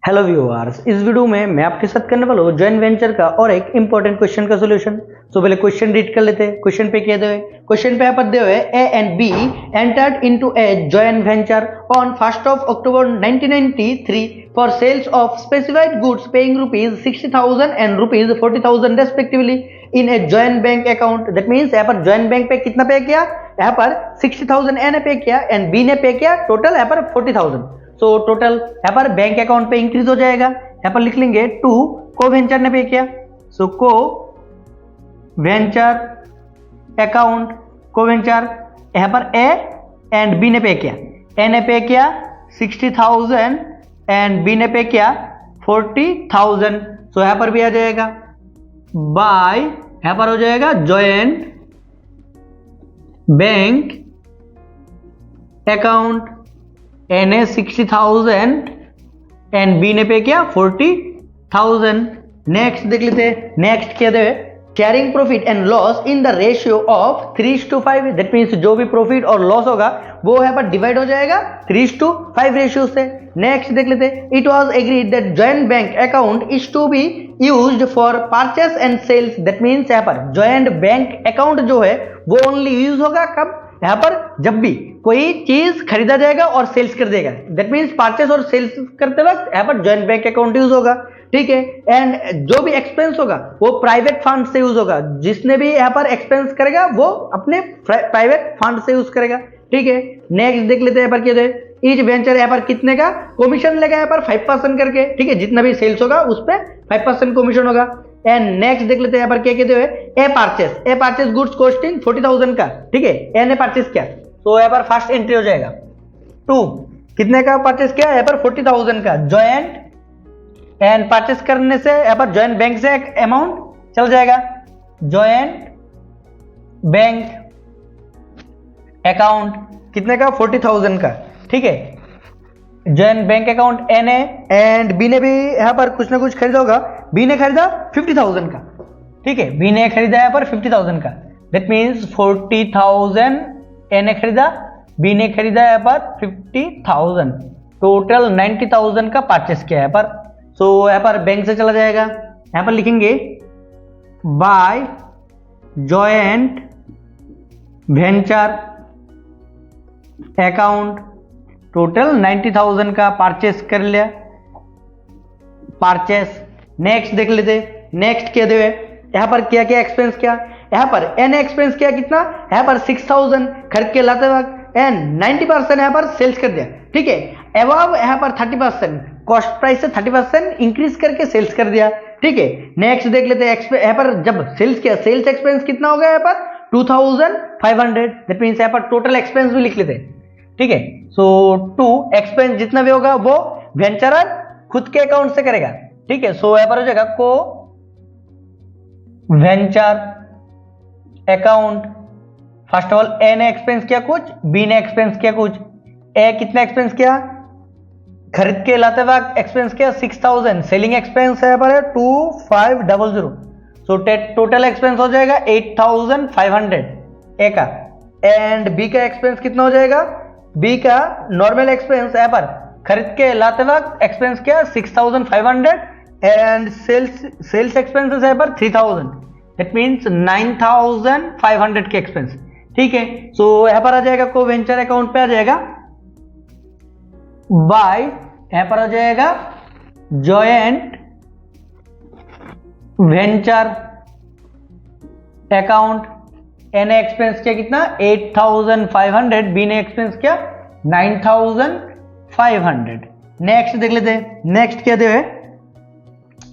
Hello viewers, इस video में मैं आपके साथ करने वाला हूँ जॉइंट वेंचर का और एक इंपॉर्टेंट क्वेश्चन का सॉल्यूशन। तो पहले क्वेश्चन रीड कर लेते हैं। क्वेश्चन पे क्या दे हुए, क्वेश्चन पे यहाँ पर दे हुए A and B entered into a joint venture on 1st of October 1993 for sales of specified goods paying ₹60,000 and ₹40,000 respectively in a joint bank account. That means यहाँ पर जॉइंट बैंक पे कितना पे किया, यहाँ पर 60,000 ए ने पे किया एंड बी ने पे किया टोटल यहाँ पर 40,000। सो टोटल यहाँ पर बैंक अकाउंट पे इंक्रीज हो जाएगा। यहाँ पर लिख लेंगे टू को वेंचर ने पे किया, सो को वेंचर अकाउंट को वेंचर यहाँ पर ए एंड बी ने पे किया। ए ने पे किया 60,000 एंड बी ने पे किया 40,000। सो यहाँ पर भी आ जाएगा बाय, यहाँ पर हो जाएगा जॉइंट बैंक अकाउंट। ए ने 60,000 एंड बी ने पे किया 40,000। नेक्स्ट देख लेते हैं। नेक्स्ट क्या दे, sharing profit and loss in the ratio of 3:5। That means जो भी प्रॉफिट और लॉस होगा वो यहाँ पर डिवाइड हो जाएगा 3:5 रेशियो से। नेक्स्ट देख लेते हैं। It was agreed that joint bank account is to be used for purchase and sales. That means यहाँ पर जॉइंट बैंक अकाउंट जो है वो ओनली यूज होगा कब, यहाँ पर जब भी कोई चीज खरीदा जाएगा और सेल्स कर देगा। दैट मीन्स परचेस और सेल्स करते वक्त यहाँ पर जॉइंट बैंक अकाउंट यूज होगा, ठीक है। एंड जो भी एक्सपेंस होगा वो प्राइवेट फंड से यूज होगा। जिसने भी यहाँ पर एक्सपेंस करेगा वो अपने प्राइवेट फंड से यूज करेगा, ठीक है। नेक्स्ट देख लेते हैं यहाँ पर क्या है। ईच वेंचर यहाँ पर कितने का कमीशन लेगा, यहाँ पर 5% करके, ठीक है। जितना भी सेल्स होगा उस पर 5% कमीशन होगा। एंड नेक्स्ट देख लेते हैं यहाँ पर क्या कहते हुए, ए परचेस गुड्स कॉस्टिंग 40,000 का, ठीक है। ए ने परचेस किया तो यहाँ पर फर्स्ट एंट्री हो जाएगा। टू कितने का परचेस किया, यहाँ पर 40,000 का जॉइंट एंड परचेस करने से यहाँ पर जॉइंट बैंक से एक अमाउंट चल जाएगा, जॉइंट बैंक अकाउंट कितने का 40,000 का, ठीक है। जॉइंट बैंक अकाउंट ए ने एंड बी ने भी यहाँ पर कुछ ना कुछ खरीदा होगा। बी ने खरीदा 50,000 का, ठीक है। बी ने खरीदा यहाँ पर 50,000 का। दैट मीन्स 40,000 ए ने खरीदा, बी ने खरीदा यहाँ पर 50,000, टोटल 90,000 का परचेस किया यहाँ पर। सो यहाँ पर बैंक से चला जाएगा। यहाँ पर लिखेंगे by joint venture account, total 90,000 का परचेस कर लिया, परचेस। नेक्स्ट देख लेते। नेक्स्ट क्या दे, यहाँ पर क्या क्या एक्सपेंस किया, यहाँ पर एन एक्सपेंस किया कितना, यहाँ पर 6,000 खरीद के लाते वक्त एंड 90% यहाँ पर सेल्स कर दिया, ठीक है। एवब यहाँ पर 30% कॉस्ट प्राइस से 30% इंक्रीज करके सेल्स कर दिया, ठीक है। नेक्स्ट देख लेते हैं। यहाँ पर जब सेल्स किया, सेल्स एक्सपेंस कितना हो गया यहाँ पर 2,500। दैट मीन्स यहाँ पर टोटल एक्सपेंस भी लिख लेते हैं, ठीक है। सो टू एक्सपेंस जितना भी होगा वो वेंचरर खुद के अकाउंट से करेगा, ठीक है। सो यहाँ पर हो जाएगा को venture account. First of all A ने एक्सपेंस किया कुछ, बी ने एक्सपेंस किया कुछ। ए कितना एक्सपेंस किया, खरीद के लाते वक्त एक्सपेंस किया 6,000, सेलिंग एक्सपेंस है पर 2,500। सो टोटल एक्सपेंस हो जाएगा 8,500 ए का। एंड बी का एक्सपेंस कितना हो जाएगा, बी का नॉर्मल एक्सपेंस यहाँ पर खरीद के लाते वक्त एक्सपेंस किया 6,500 एंड सेल्स एक्सपेंसेस है पर 3,000। दैट मीन्स 9,500 के एक्सपेंस, ठीक है। सो यहाँ पर आ जाएगा को वेंचर अकाउंट पे आ जाएगा बाय, यहाँ पर आ जाएगा जॉइंट वेंचर अकाउंट। ए ने एक्सपेंस किया कितना 8,500, बी ने एक्सपेंस किया 9,500। नेक्स्ट देख लेते हैं। नेक्स्ट क्या दे,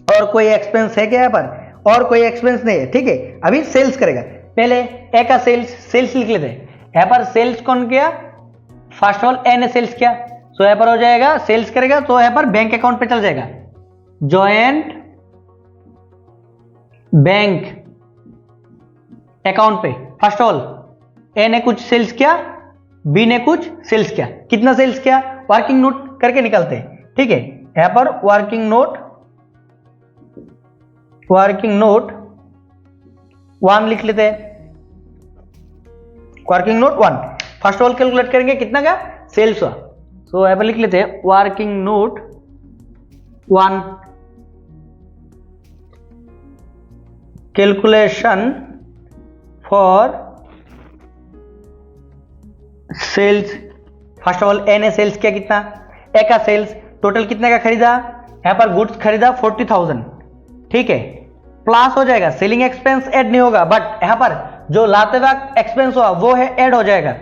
और कोई एक्सपेंस है क्या यहाँ पर, और कोई एक्सपेंस नहीं है, ठीक है। अभी सेल्स करेगा। पहले ए का सेल्स लिख लेते हैं। यहाँ पर सेल्स कौन किया, फर्स्ट ऑफ ऑल ए ने सेल्स किया। सो यहाँ पर हो जाएगा सेल्स करेगा तो यहाँ पर बैंक अकाउंट पे चल जाएगा, जॉइंट बैंक अकाउंट पे। फर्स्ट ऑफ ऑल ए ने कुछ सेल्स किया, बी ने कुछ सेल्स किया। कितना सेल्स किया, वर्किंग नोट करके निकलते हैं, ठीक है। यहाँ पर वर्किंग नोट 1 लिख लेते हैं। Working note 1 first of all calculate करेंगे कितना का सेल्स हुआ। सो यहाँ पर लिख लेते हैं working note 1 calculation for sales. First of all A ने सेल्स किया कितना, ए का सेल्स टोटल कितने का खरीदा, यहां पर गुड्स खरीदा 40,000, ठीक है, प्लस हो जाएगा, सेलिंग एक्सपेंस ऐड नहीं होगा, बट यहां पर जो लाते वक्त एक्सपेंस हुआ वो है ऐड हो जाएगा,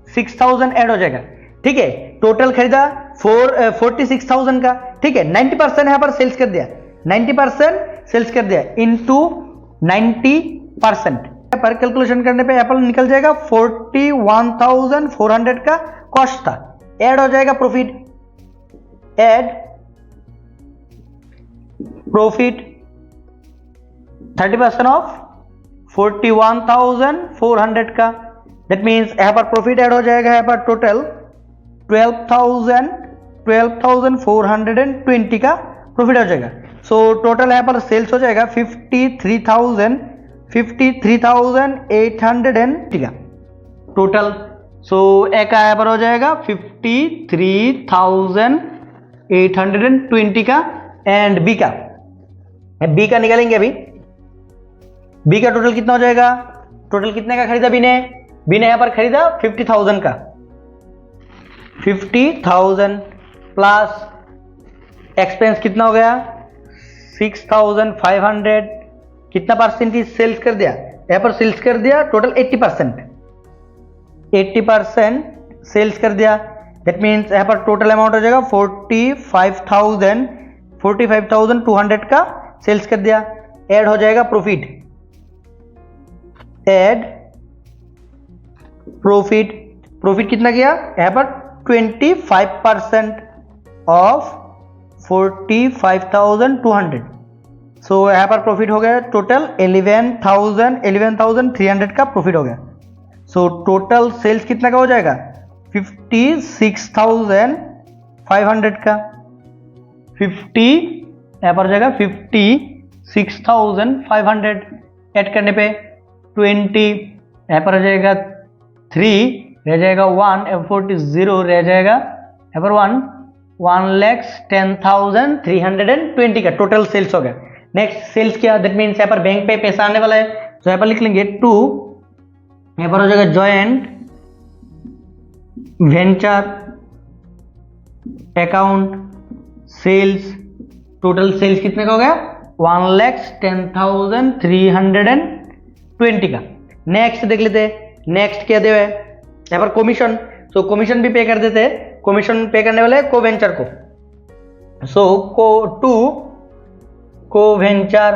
6,000 ऐड हो जाएगा, ठीक है। टोटल खरीदा 46,000 का, ठीक है। 90% यहां पर सेल्स कर दिया, 90% सेल्स कर दिया इनटू 90% पर कैलकुलेशन करने पे एप्पल निकल जाएगा 41,400 का कॉस्ट था, ऐड हो जाएगा प्रॉफिट, ऐड प्रॉफिट 30% ऑफ 41,400 का, दैट मीन्स यहां पर प्रॉफिट ऐड हो जाएगा, यहां पर टोटल 12,420 का प्रॉफिट हो जाएगा। सो टोटल यहां पर सेल्स हो जाएगा 53,800 का टोटल। सो ए का यहां पर हो जाएगा 53,820 का, एंड बी का निकालेंगे अभी। बी का टोटल कितना हो जाएगा, टोटल कितने का खरीदा बी ने यहां पर खरीदा 50,000 का, 50,000 प्लस एक्सपेंस कितना हो गया 6,500, कितना परसेंटेज सेल्स कर दिया, यहां पर सेल्स कर दिया टोटल 80% सेल्स कर दिया, दैट मीन्स यहां पर टोटल अमाउंट हो जाएगा 45,200 का सेल्स कर दिया, ऐड हो जाएगा प्रॉफिट, ऐड प्रॉफिट कितना किया यहां पर 25% ऑफ 45,200। सो यहां पर प्रॉफिट हो गया टोटल 11,300 का प्रॉफिट हो गया। सो टोटल सेल्स कितना का हो जाएगा 56,500 का, 50 यहां पर हो जाएगा 56,500, ऐड करने पे 20 यहां पर हो जाएगा 3 रह जाएगा 1, F40 0 रह जाएगा, यहाँ पर 1,10,320 का टोटल सेल्स हो गया। नेक्स्ट सेल्स क्या, दैट मीन्स यहाँ पर बैंक पे पैसा आने वाला है, तो यहाँ पर लिख लेंगे 2, यहाँ पर हो जाएगा joint venture account sales, total sales कितने का हो गया 1,10,320 का। नेक्स्ट देख लेते हैं, नेक्स्ट क्या दे यहाँ पर कमीशन, सो कमीशन भी पे कर देते हैं, कमीशन पे करने वाले को वेंचर को, सो को वेंचर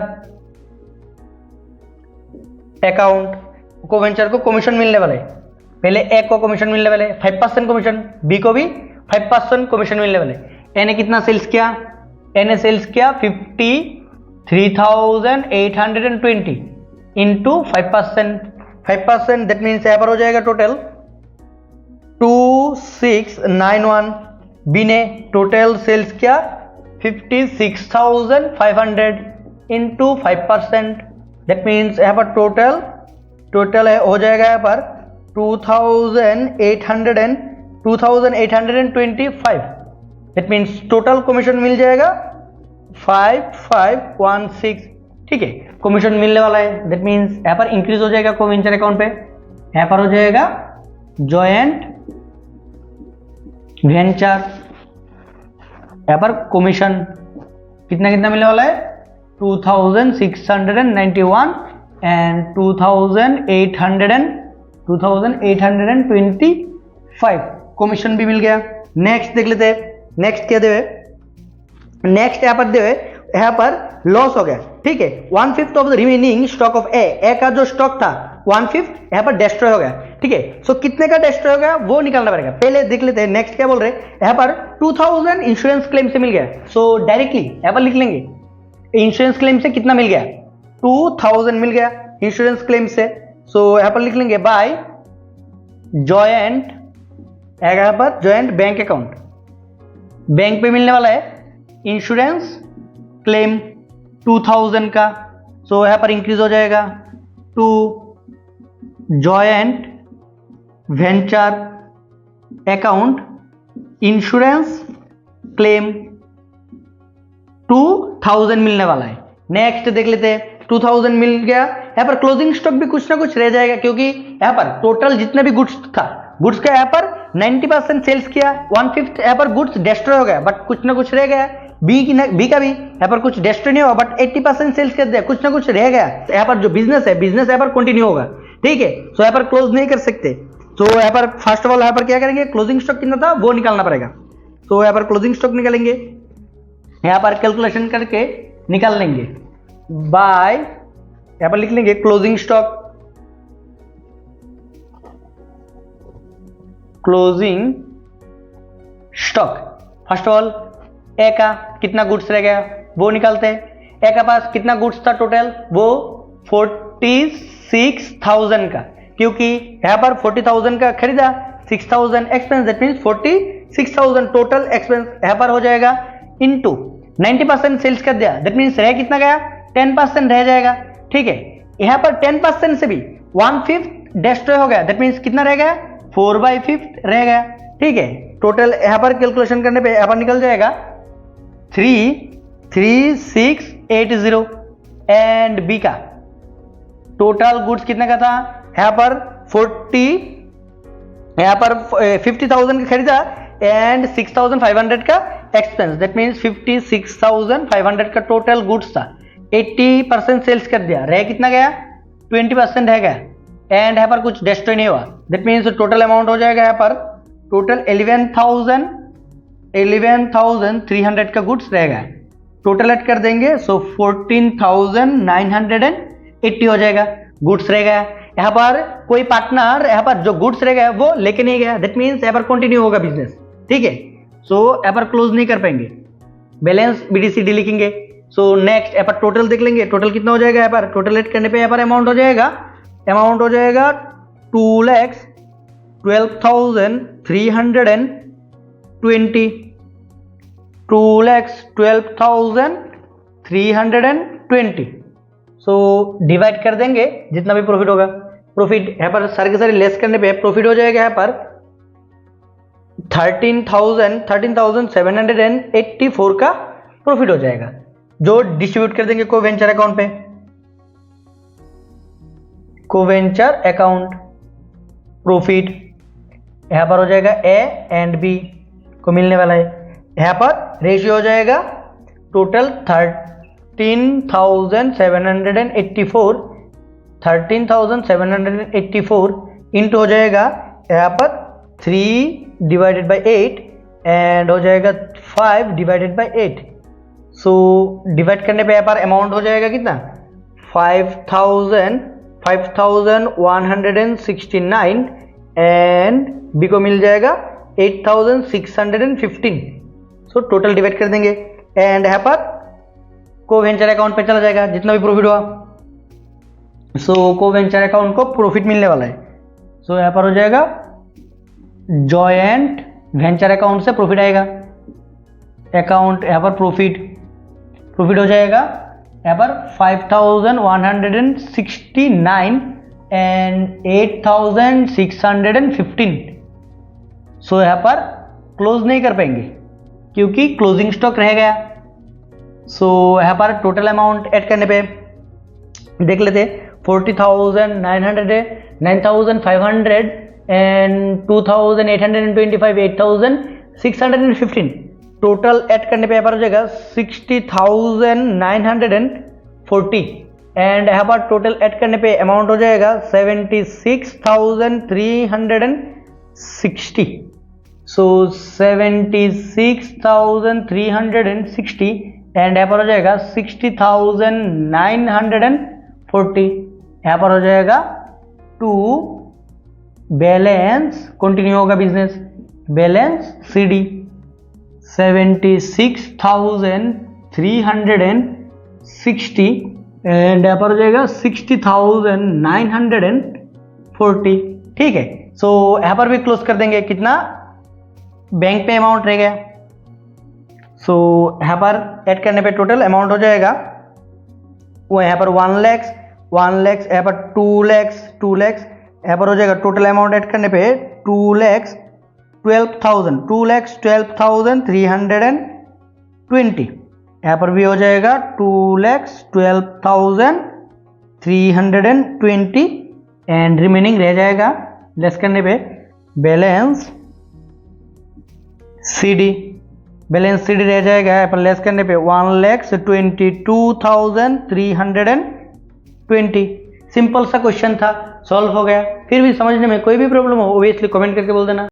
अकाउंट, को वेंचर को कमीशन मिलने वाले, पहले ए को कमीशन मिलने वाले 5% कमीशन, बी को भी 5% कमीशन मिलने वाले। ए ने कितना सेल्स किया, ए ने सेल्स किया 53,820 इंटू 5%, दैट मीन्स यहाँ पर हो जाएगा टोटल 2691। बी ने टोटल सेल्स किया 56,500 इंटू 5%, दैट मीन्स यहाँ पर टोटल हो जाएगा यहाँ पर 2,825, दैट मीन्स टोटल कमीशन मिल जाएगा 5516, ठीक है, कमीशन मिलने वाला है, दैट मीन्स यहाँ पर इंक्रीज हो जाएगा को वेंचर अकाउंट पे, यहाँ पर हो जाएगा जॉइंट वेंचर, यहाँ पर कमीशन कितना मिलने वाला है 2,691 एंड 2,825 कमीशन भी मिल गया। नेक्स्ट देख लेते हैं, नेक्स्ट क्या देवे, नेक्स्ट यहाँ पर देवे, यहाँ पर लॉस हो गया, ठीक है, 1/5 of the remaining stock of A का जो स्टॉक था 1/5 यहाँ पर डिस्ट्रॉय हो गया, ठीक है। सो कितने का डिस्ट्रॉय हो गया वो निकालना पड़ेगा, पहले देख लेते हैं। नेक्स्ट क्या बोल रहे हैं, यहाँ पर 2,000 इंश्योरेंस क्लेम से मिल गया, सो डायरेक्टली यहाँ पर लिख लेंगे इंश्योरेंस क्लेम से कितना मिल गया 2,000 मिल गया इंश्योरेंस क्लेम से, सो यहाँ पर लिख लेंगे बाय जॉइंट, यहाँ पर जॉइंट बैंक अकाउंट, बैंक पे मिलने वाला है इंश्योरेंस क्लेम 2,000 का, सो यहाँ पर इंक्रीज हो जाएगा to joint venture account insurance claim 2000 मिलने वाला है। नेक्स्ट देख लेते हैं, 2000 मिल गया, यहाँ पर क्लोजिंग स्टॉक भी कुछ ना कुछ रह जाएगा, क्योंकि यहाँ पर टोटल जितना भी गुड्स था, गुड्स का यहाँ पर 90% सेल्स किया, 1/5 यहाँ पर गुड्स डिस्ट्रॉय हो गया, बट कुछ ना कुछ रह गया। बी का भी यहाँ पर कुछ डिस्ट्रॉय नहीं हुआ, बट 80% सेल्स कर दिया, कुछ ना कुछ रह गया। तो यहाँ पर जो बिजनेस है, बिजनेस यहाँ पर कंटिन्यू होगा, ठीक है। सो यहाँ पर क्लोज नहीं कर सकते, तो यहाँ पर फर्स्ट ऑफ ऑल यहाँ पर क्या करेंगे, क्लोजिंग स्टॉक कितना था वो निकालना पड़ेगा। तो यहाँ पर क्लोजिंग स्टॉक निकालेंगे, यहाँ पर कैलकुलेशन करके निकाल लेंगे बाय, यहाँ पर लिख लेंगे closing stock, closing stock. First of all A का कितना गुड्स रह गया वो निकालते हैं। ए का पास कितना गुड्स था टोटल, वो 46,000 का, क्योंकि यहाँ पर 40,000 का खरीदा, 6,000 expense, that means 46,000 total expense यहाँ पर हो जाएगा, इनटू 90% सेल्स कर दिया, दैट मीन्स रह कितना गया, 10% रह जाएगा, ठीक है। यहाँ पर 10% से भी 1/5 डिस्ट्रॉय हो गया, दैट मीन्स कितना रह गया, 4/5 रह गया, ठीक है। टोटल यहाँ पर कैलकुलेशन करने पे यहाँ पर निकल जाएगा 33680। एंड बी का टोटल गुड्स कितने का था, यहाँ पर 50,000 का खरीदा एंड 6,500 का एक्सपेंस, दैट मीन्स 56,500 का टोटल गुड्स था, 80% सेल्स कर दिया, रह कितना गया, 20% रह गया, एंड यहाँ पर कुछ डिस्ट्रॉय नहीं हुआ, दैट मीन्स टोटल अमाउंट हो जाएगा यहाँ पर टोटल 11,300 का गुड्स रहेगा, टोटल ऐड कर देंगे, सो 14,980 हो जाएगा, गुड्स रह गया। यहाँ पर कोई पार्टनर यहाँ पर जो गुड्स रह गया वो लेके नहीं गया, दैट मीन्स यहाँ पर कंटिन्यू होगा बिजनेस, ठीक है। सो यहाँ पर क्लोज नहीं कर पाएंगे, बैलेंस BDCD लिखेंगे। सो नेक्स्ट यहाँ पर टोटल देख लेंगे, टोटल कितना हो जाएगा, यहाँ पर टोटल ऐड करने पे यहाँ पर अमाउंट हो जाएगा 2,12,320, 2,12,320। सो डिवाइड कर देंगे जितना भी प्रॉफिट होगा, प्रॉफिट यहाँ पर सारे के सारे लेस करने पे प्रॉफिट हो जाएगा यहाँ पर 13,784 का प्रॉफिट हो जाएगा, जो डिस्ट्रीब्यूट कर देंगे कोवेंचर अकाउंट पे। कोवेंचर अकाउंट प्रॉफिट यहाँ पर हो जाएगा ए एंड बी को मिलने वाला है, यहाँ पर रेशियो हो जाएगा टोटल 13,784 इंटू हो जाएगा यहाँ पर 3/8 एंड हो जाएगा 5/8। सो डिवाइड करने पे यहाँ पर अमाउंट हो जाएगा कितना, 5,169 एंड बी को मिल जाएगा 8,615। सो टोटल डिवाइड कर देंगे एंड यहाँ पर कोवेंचर अकाउंट पे चला जाएगा जितना भी प्रॉफिट हुआ। सो कोवेंचर अकाउंट को प्रॉफिट मिलने वाला है, सो यहाँ पर हो जाएगा जॉइंट वेंचर अकाउंट से प्रॉफिट आएगा, अकाउंट यहाँ पर प्रॉफिट हो जाएगा यहाँ पर 5,169 एंड 8,615। सो यहाँ पर क्लोज नहीं कर पाएंगे क्योंकि क्लोजिंग स्टॉक रह गया। सो यहाँ पर टोटल अमाउंट ऐड करने पे देख लेते, 40,900 9,500 एंड 2,825 8,615। टोटल ऐड करने पे यहाँ पर हो जाएगा 60,940 एंड यहाँ पर टोटल ऐड करने पे अमाउंट हो जाएगा 76,360। सो 76,360 एंड यहाँ पर हो जाएगा 60,940, यहाँ पर हो जाएगा टू बैलेंस कंटिन्यू होगा बिजनेस, बैलेंस CD 76,360 एंड यहाँ पर हो जाएगा 60,940, ठीक है। सो यहाँ पर भी क्लोज कर देंगे, कितना बैंक पे अमाउंट रह गया। सो यहाँ पर ऐड करने पे टोटल अमाउंट हो जाएगा वो यहाँ पर 1 लाख, यहाँ पर 2 लाख, यहाँ पर हो जाएगा टोटल अमाउंट ऐड करने पे 2,12,320 यहाँ पर भी हो जाएगा 2,12,320 एंड रिमेनिंग रह जाएगा लेस करने पे बैलेंस CD रह जाएगा यहाँ पर लेस करने पे 1,22,320। सिंपल सा क्वेश्चन था, सॉल्व हो गया। फिर भी समझने में कोई भी प्रॉब्लम हो ओबियसली कमेंट करके बोल देना।